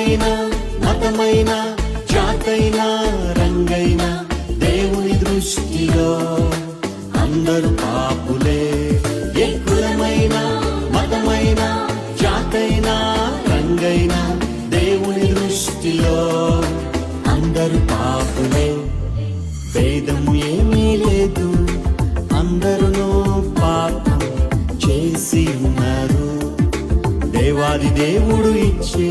కులమైనా మతమైనా జాతైనా రంగైనా దేవుని దృష్టిలో అందరూ పాపులే. ఏ కులమైనా మతమైనా జాతైనా రంగైనా దేవుని దృష్టిలో అందరూ పాపులే. భేదం ఏమీ లేదు, అందరూ పాపం చేసి ఉన్నారు. దేవాది దేవుడు ఇచ్చే